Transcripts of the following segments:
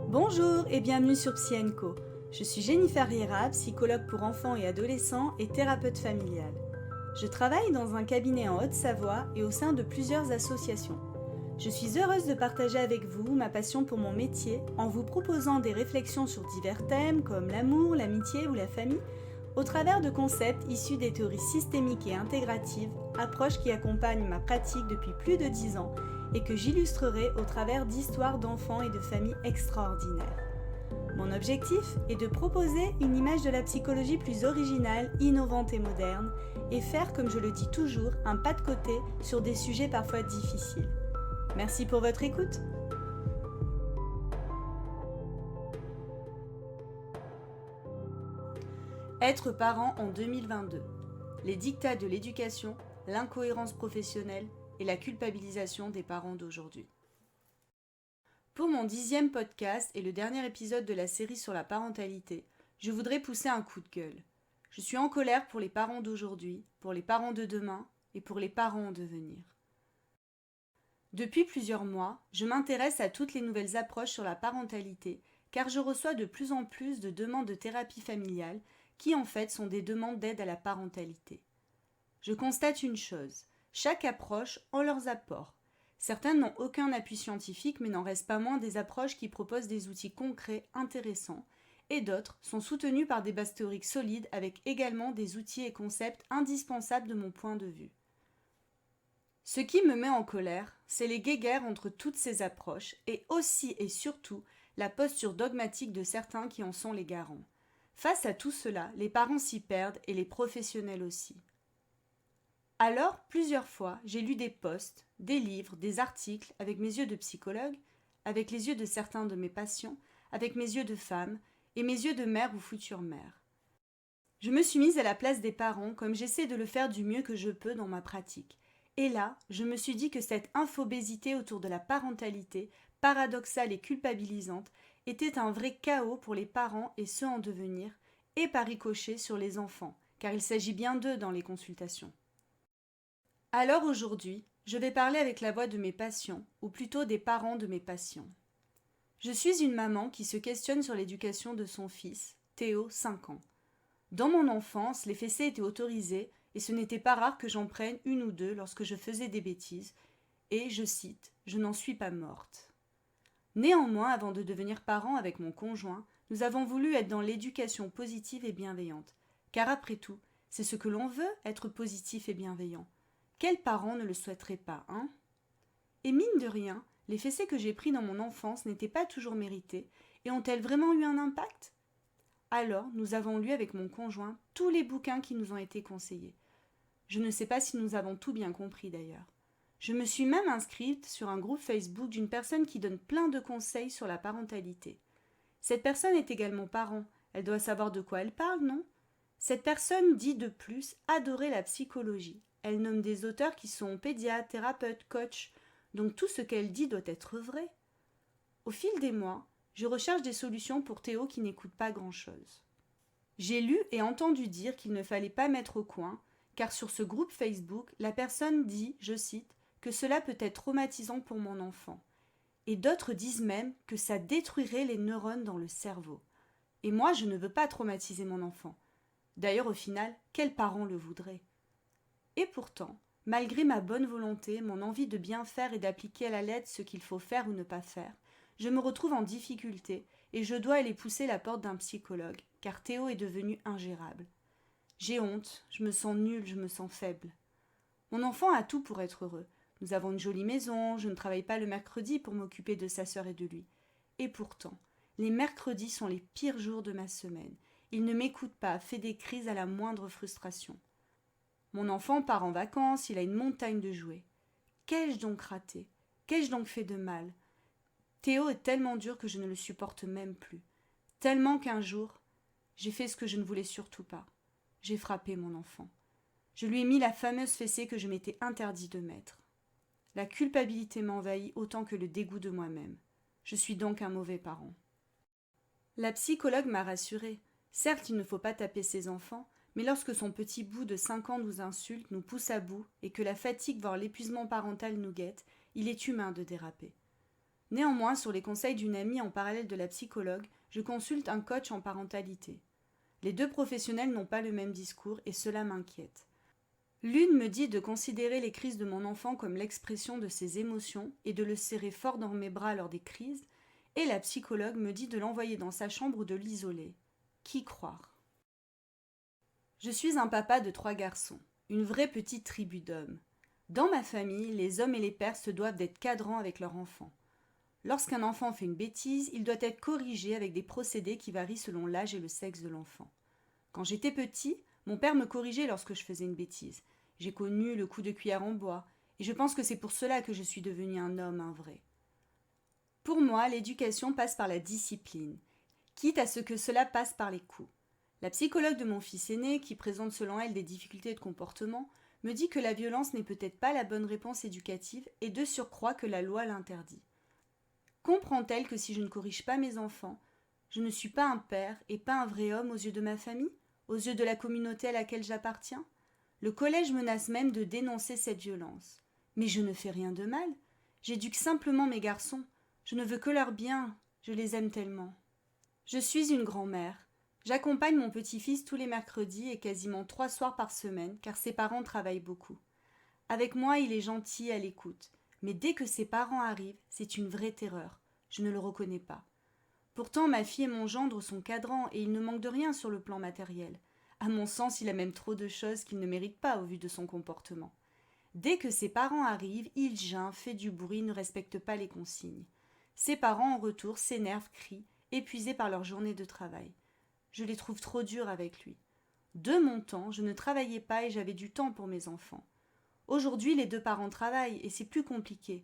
Bonjour et bienvenue sur Psy & Co. Je suis Jennifer Riera, psychologue pour enfants et adolescents et thérapeute familiale. Je travaille dans un cabinet en Haute-Savoie et au sein de plusieurs associations. Je suis heureuse de partager avec vous ma passion pour mon métier en vous proposant des réflexions sur divers thèmes comme l'amour, l'amitié ou la famille, au travers de concepts issus des théories systémiques et intégratives, approches qui accompagnent ma pratique depuis plus de 10 ans et que j'illustrerai au travers d'histoires d'enfants et de familles extraordinaires. Mon objectif est de proposer une image de la psychologie plus originale, innovante et moderne, et faire, comme je le dis toujours, un pas de côté sur des sujets parfois difficiles. Merci pour votre écoute. Être parent en 2022. Les dictats de l'éducation, l'incohérence professionnelle et la culpabilisation des parents d'aujourd'hui. Pour mon 10e podcast et le dernier épisode de la série sur la parentalité, je voudrais pousser un coup de gueule. Je suis en colère pour les parents d'aujourd'hui, pour les parents de demain et pour les parents en devenir. Depuis plusieurs mois, je m'intéresse à toutes les nouvelles approches sur la parentalité car je reçois de plus en plus de demandes de thérapie familiale qui en fait sont des demandes d'aide à la parentalité. Je constate une chose, chaque approche a leurs apports. Certaines n'ont aucun appui scientifique mais n'en restent pas moins des approches qui proposent des outils concrets, intéressants, et d'autres sont soutenues par des bases théoriques solides avec également des outils et concepts indispensables de mon point de vue. Ce qui me met en colère, c'est les guéguerres entre toutes ces approches et aussi et surtout la posture dogmatique de certains qui en sont les garants. Face à tout cela, les parents s'y perdent et les professionnels aussi. Alors, plusieurs fois, j'ai lu des posts, des livres, des articles avec mes yeux de psychologue, avec les yeux de certains de mes patients, avec mes yeux de femme et mes yeux de mère ou future mère. Je me suis mise à la place des parents comme j'essaie de le faire du mieux que je peux dans ma pratique. Et là, je me suis dit que cette infobésité autour de la parentalité, paradoxale et culpabilisante, était un vrai chaos pour les parents et ceux en devenir, et par ricochet sur les enfants, car il s'agit bien d'eux dans les consultations. Alors aujourd'hui, je vais parler avec la voix de mes patients, ou plutôt des parents de mes patients. Je suis une maman qui se questionne sur l'éducation de son fils, Théo, 5 ans. Dans mon enfance, les fessées étaient autorisées et ce n'était pas rare que j'en prenne une ou deux lorsque je faisais des bêtises, et, je cite, « je n'en suis pas morte ». Néanmoins, avant de devenir parents avec mon conjoint, nous avons voulu être dans l'éducation positive et bienveillante, car après tout, c'est ce que l'on veut, être positif et bienveillant. Quel parent ne le souhaiterait pas, hein? Et mine de rien, les fessées que j'ai pris dans mon enfance n'étaient pas toujours méritées, et ont-elles vraiment eu un impact? Alors, nous avons lu avec mon conjoint tous les bouquins qui nous ont été conseillés. Je ne sais pas si nous avons tout bien compris d'ailleurs. Je me suis même inscrite sur un groupe Facebook d'une personne qui donne plein de conseils sur la parentalité. Cette personne est également parent, elle doit savoir de quoi elle parle, non? Cette personne dit de plus adorer la psychologie. Elle nomme des auteurs qui sont pédiatres, thérapeutes, coachs, donc tout ce qu'elle dit doit être vrai. Au fil des mois, je recherche des solutions pour Théo qui n'écoute pas grand-chose. J'ai lu et entendu dire qu'il ne fallait pas mettre au coin, car sur ce groupe Facebook, la personne dit, je cite, que cela peut être traumatisant pour mon enfant. Et d'autres disent même que ça détruirait les neurones dans le cerveau. Et moi, je ne veux pas traumatiser mon enfant. D'ailleurs, au final, quel parent le voudrait? Et pourtant, malgré ma bonne volonté, mon envie de bien faire et d'appliquer à la lettre ce qu'il faut faire ou ne pas faire, je me retrouve en difficulté et je dois aller pousser la porte d'un psychologue, car Théo est devenu ingérable. J'ai honte, je me sens nulle, je me sens faible. Mon enfant a tout pour être heureux. Nous avons une jolie maison, je ne travaille pas le mercredi pour m'occuper de sa sœur et de lui. Et pourtant, les mercredis sont les pires jours de ma semaine. Il ne m'écoute pas, fait des crises à la moindre frustration. Mon enfant part en vacances, il a une montagne de jouets. Qu'ai-je donc raté? Qu'ai-je donc fait de mal? Théo est tellement dur que je ne le supporte même plus. Tellement qu'un jour, j'ai fait ce que je ne voulais surtout pas. J'ai frappé mon enfant. Je lui ai mis la fameuse fessée que je m'étais interdit de mettre. La culpabilité m'envahit autant que le dégoût de moi-même. Je suis donc un mauvais parent. La psychologue m'a rassurée. Certes, il ne faut pas taper ses enfants, mais lorsque son petit bout de 5 ans nous insulte, nous pousse à bout, et que la fatigue voire l'épuisement parental nous guette, il est humain de déraper. Néanmoins, sur les conseils d'une amie en parallèle de la psychologue, je consulte un coach en parentalité. Les deux professionnels n'ont pas le même discours et cela m'inquiète. L'une me dit de considérer les crises de mon enfant comme l'expression de ses émotions et de le serrer fort dans mes bras lors des crises, et la psychologue me dit de l'envoyer dans sa chambre ou de l'isoler. Qui croire? Je suis un papa de 3 garçons, une vraie petite tribu d'hommes. Dans ma famille, les hommes et les pères se doivent d'être cadrants avec leur enfant. Lorsqu'un enfant fait une bêtise, il doit être corrigé avec des procédés qui varient selon l'âge et le sexe de l'enfant. Quand j'étais petit, mon père me corrigeait lorsque je faisais une bêtise. J'ai connu le coup de cuillère en bois, et je pense que c'est pour cela que je suis devenu un homme, un vrai. Pour moi, l'éducation passe par la discipline, quitte à ce que cela passe par les coups. La psychologue de mon fils aîné, qui présente selon elle des difficultés de comportement, me dit que la violence n'est peut-être pas la bonne réponse éducative et de surcroît que la loi l'interdit. Comprend-elle que si je ne corrige pas mes enfants, je ne suis pas un père et pas un vrai homme aux yeux de ma famille, aux yeux de la communauté à laquelle j'appartiens? Le collège menace même de dénoncer cette violence. Mais je ne fais rien de mal. J'éduque simplement mes garçons. Je ne veux que leur bien. Je les aime tellement. Je suis une grand-mère. J'accompagne mon petit-fils tous les mercredis et quasiment 3 soirs par semaine, car ses parents travaillent beaucoup. Avec moi, il est gentil et à l'écoute. Mais dès que ses parents arrivent, c'est une vraie terreur. Je ne le reconnais pas. Pourtant, ma fille et mon gendre sont cadrants et il ne manque de rien sur le plan matériel. À mon sens, il a même trop de choses qu'il ne mérite pas au vu de son comportement. Dès que ses parents arrivent, il geint, fait du bruit, ne respecte pas les consignes. Ses parents, en retour, s'énervent, crient, épuisés par leur journée de travail. Je les trouve trop durs avec lui. De mon temps, je ne travaillais pas et j'avais du temps pour mes enfants. Aujourd'hui, les 2 parents travaillent et c'est plus compliqué.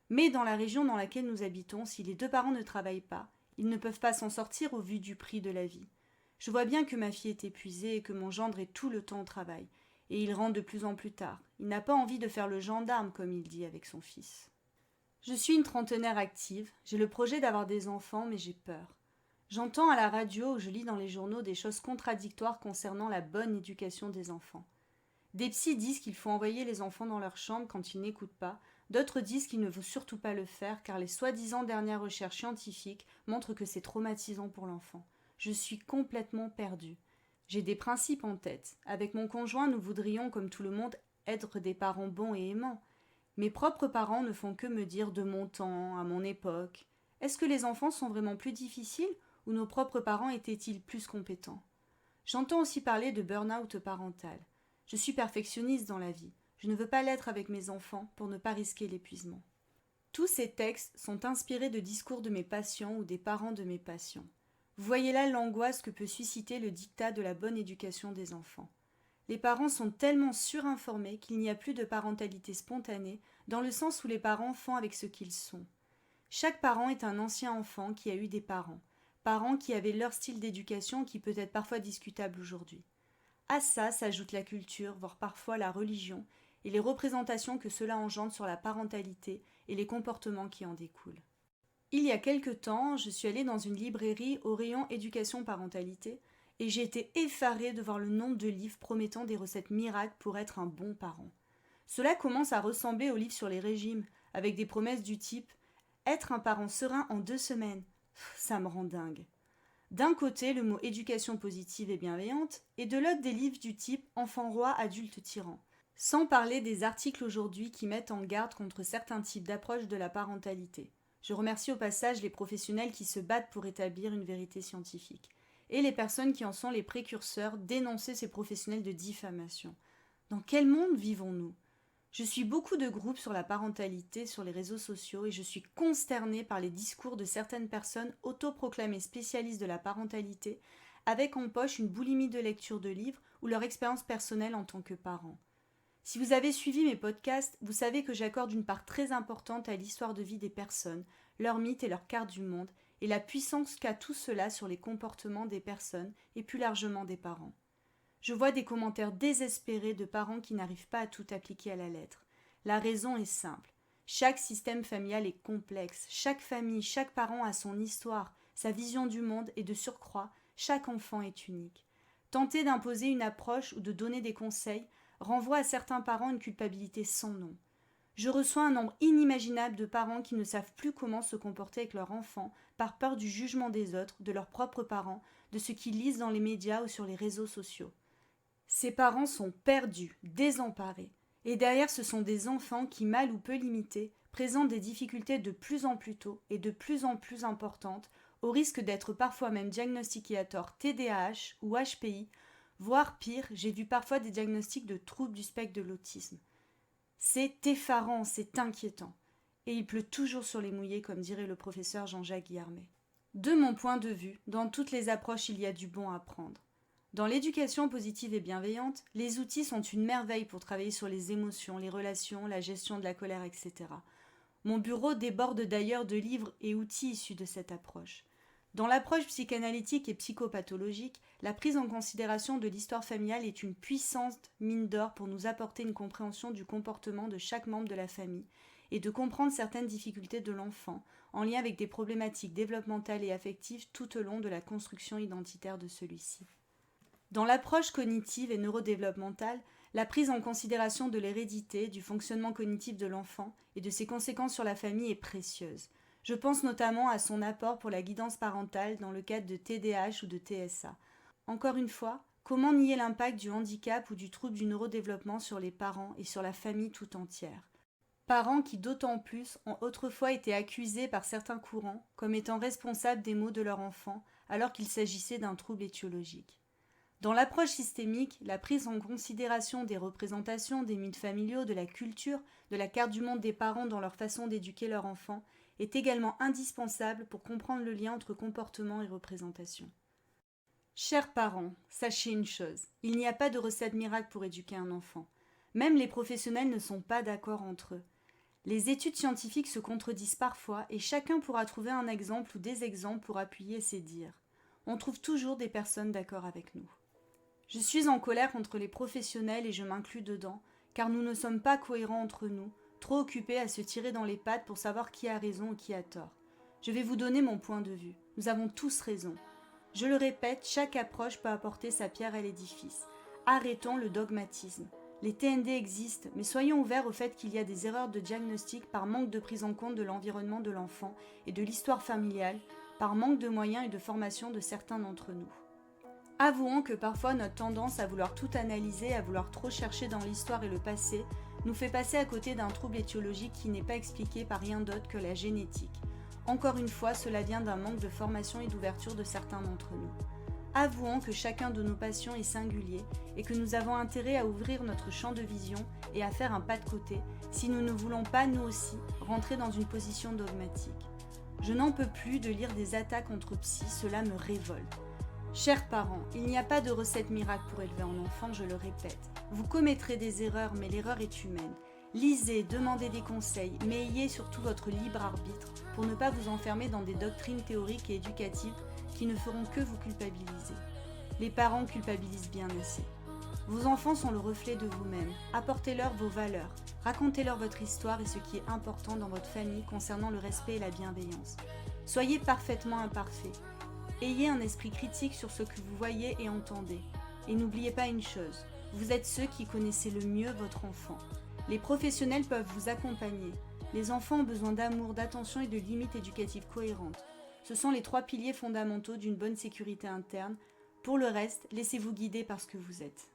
Mais dans la région dans laquelle nous habitons, si les 2 parents ne travaillent pas, ils ne peuvent pas s'en sortir au vu du prix de la vie. Je vois bien que ma fille est épuisée et que mon gendre est tout le temps au travail. Et il rentre de plus en plus tard. Il n'a pas envie de faire le gendarme, comme il dit avec son fils. Je suis une trentenaire active. J'ai le projet d'avoir des enfants, mais j'ai peur. J'entends à la radio ou je lis dans les journaux des choses contradictoires concernant la bonne éducation des enfants. Des psys disent qu'il faut envoyer les enfants dans leur chambre quand ils n'écoutent pas. D'autres disent qu'il ne faut surtout pas le faire car les soi-disant dernières recherches scientifiques montrent que c'est traumatisant pour l'enfant. Je suis complètement perdue. J'ai des principes en tête. Avec mon conjoint, nous voudrions, comme tout le monde, être des parents bons et aimants. Mes propres parents ne font que me dire de mon temps, à mon époque. Est-ce que les enfants sont vraiment plus difficiles ou nos propres parents étaient-ils plus compétents? J'entends aussi parler de burn-out parental. Je suis perfectionniste dans la vie. Je ne veux pas l'être avec mes enfants pour ne pas risquer l'épuisement. Tous ces textes sont inspirés de discours de mes patients ou des parents de mes patients. Vous voyez là l'angoisse que peut susciter le diktat de la bonne éducation des enfants. Les parents sont tellement surinformés qu'il n'y a plus de parentalité spontanée, dans le sens où les parents font avec ce qu'ils sont. Chaque parent est un ancien enfant qui a eu des parents qui avaient leur style d'éducation qui peut être parfois discutable aujourd'hui. À ça s'ajoute la culture, voire parfois la religion, et les représentations que cela engendre sur la parentalité et les comportements qui en découlent. Il y a quelque temps, je suis allée dans une librairie au rayon éducation-parentalité et j'ai été effarée de voir le nombre de livres promettant des recettes miracles pour être un bon parent. Cela commence à ressembler aux livres sur les régimes, avec des promesses du type « être un parent serein en 2 semaines ». Ça me rend dingue. D'un côté, le mot éducation positive et bienveillante, et de l'autre des livres du type enfant roi, adulte tyran. Sans parler des articles aujourd'hui qui mettent en garde contre certains types d'approches de la parentalité. Je remercie au passage les professionnels qui se battent pour établir une vérité scientifique, et les personnes qui en sont les précurseurs dénoncer ces professionnels de diffamation. Dans quel monde vivons-nous ? Je suis beaucoup de groupes sur la parentalité sur les réseaux sociaux et je suis consternée par les discours de certaines personnes autoproclamées spécialistes de la parentalité avec en poche une boulimie de lecture de livres ou leur expérience personnelle en tant que parents. Si vous avez suivi mes podcasts, vous savez que j'accorde une part très importante à l'histoire de vie des personnes, leurs mythes et leurs cartes du monde et la puissance qu'a tout cela sur les comportements des personnes et plus largement des parents. Je vois des commentaires désespérés de parents qui n'arrivent pas à tout appliquer à la lettre. La raison est simple. Chaque système familial est complexe. Chaque famille, chaque parent a son histoire, sa vision du monde et de surcroît, chaque enfant est unique. Tenter d'imposer une approche ou de donner des conseils renvoie à certains parents une culpabilité sans nom. Je reçois un nombre inimaginable de parents qui ne savent plus comment se comporter avec leur enfant par peur du jugement des autres, de leurs propres parents, de ce qu'ils lisent dans les médias ou sur les réseaux sociaux. Ces parents sont perdus, désemparés. Et derrière, ce sont des enfants qui, mal ou peu limités, présentent des difficultés de plus en plus tôt et de plus en plus importantes, au risque d'être parfois même diagnostiqués à tort TDAH ou HPI, voire pire, j'ai vu parfois des diagnostics de troubles du spectre de l'autisme. C'est effarant, c'est inquiétant. Et il pleut toujours sur les mouillés, comme dirait le professeur Jean-Jacques Guillermet. De mon point de vue, dans toutes les approches, il y a du bon à prendre. Dans l'éducation positive et bienveillante, les outils sont une merveille pour travailler sur les émotions, les relations, la gestion de la colère, etc. Mon bureau déborde d'ailleurs de livres et outils issus de cette approche. Dans l'approche psychanalytique et psychopathologique, la prise en considération de l'histoire familiale est une puissante mine d'or pour nous apporter une compréhension du comportement de chaque membre de la famille et de comprendre certaines difficultés de l'enfant en lien avec des problématiques développementales et affectives tout au long de la construction identitaire de celui-ci. Dans l'approche cognitive et neurodéveloppementale, la prise en considération de l'hérédité, du fonctionnement cognitif de l'enfant et de ses conséquences sur la famille est précieuse. Je pense notamment à son apport pour la guidance parentale dans le cadre de TDAH ou de TSA. Encore une fois, comment nier l'impact du handicap ou du trouble du neurodéveloppement sur les parents et sur la famille tout entière ? Parents qui d'autant plus ont autrefois été accusés par certains courants comme étant responsables des maux de leur enfant alors qu'il s'agissait d'un trouble étiologique. Dans l'approche systémique, la prise en considération des représentations, des mythes familiaux, de la culture, de la carte du monde des parents dans leur façon d'éduquer leur enfant est également indispensable pour comprendre le lien entre comportement et représentation. Chers parents, sachez une chose, il n'y a pas de recette miracle pour éduquer un enfant. Même les professionnels ne sont pas d'accord entre eux. Les études scientifiques se contredisent parfois et chacun pourra trouver un exemple ou des exemples pour appuyer ses dires. On trouve toujours des personnes d'accord avec nous. Je suis en colère contre les professionnels et je m'inclus dedans, car nous ne sommes pas cohérents entre nous, trop occupés à se tirer dans les pattes pour savoir qui a raison ou qui a tort. Je vais vous donner mon point de vue. Nous avons tous raison. Je le répète, chaque approche peut apporter sa pierre à l'édifice. Arrêtons le dogmatisme. Les TND existent, mais soyons ouverts au fait qu'il y a des erreurs de diagnostic par manque de prise en compte de l'environnement de l'enfant et de l'histoire familiale, par manque de moyens et de formation de certains d'entre nous. Avouons que parfois notre tendance à vouloir tout analyser, à vouloir trop chercher dans l'histoire et le passé, nous fait passer à côté d'un trouble étiologique qui n'est pas expliqué par rien d'autre que la génétique. Encore une fois, cela vient d'un manque de formation et d'ouverture de certains d'entre nous. Avouons que chacun de nos patients est singulier et que nous avons intérêt à ouvrir notre champ de vision et à faire un pas de côté si nous ne voulons pas, nous aussi, rentrer dans une position dogmatique. Je n'en peux plus de lire des attaques contre psy, cela me révolte. Chers parents, il n'y a pas de recette miracle pour élever un enfant, je le répète. Vous commettrez des erreurs, mais l'erreur est humaine. Lisez, demandez des conseils, mais ayez surtout votre libre arbitre pour ne pas vous enfermer dans des doctrines théoriques et éducatives qui ne feront que vous culpabiliser. Les parents culpabilisent bien assez. Vos enfants sont le reflet de vous-même. Apportez-leur vos valeurs. Racontez-leur votre histoire et ce qui est important dans votre famille concernant le respect et la bienveillance. Soyez parfaitement imparfaits. Ayez un esprit critique sur ce que vous voyez et entendez. Et n'oubliez pas une chose, vous êtes ceux qui connaissez le mieux votre enfant. Les professionnels peuvent vous accompagner. Les enfants ont besoin d'amour, d'attention et de limites éducatives cohérentes. Ce sont les 3 piliers fondamentaux d'une bonne sécurité interne. Pour le reste, laissez-vous guider par ce que vous êtes.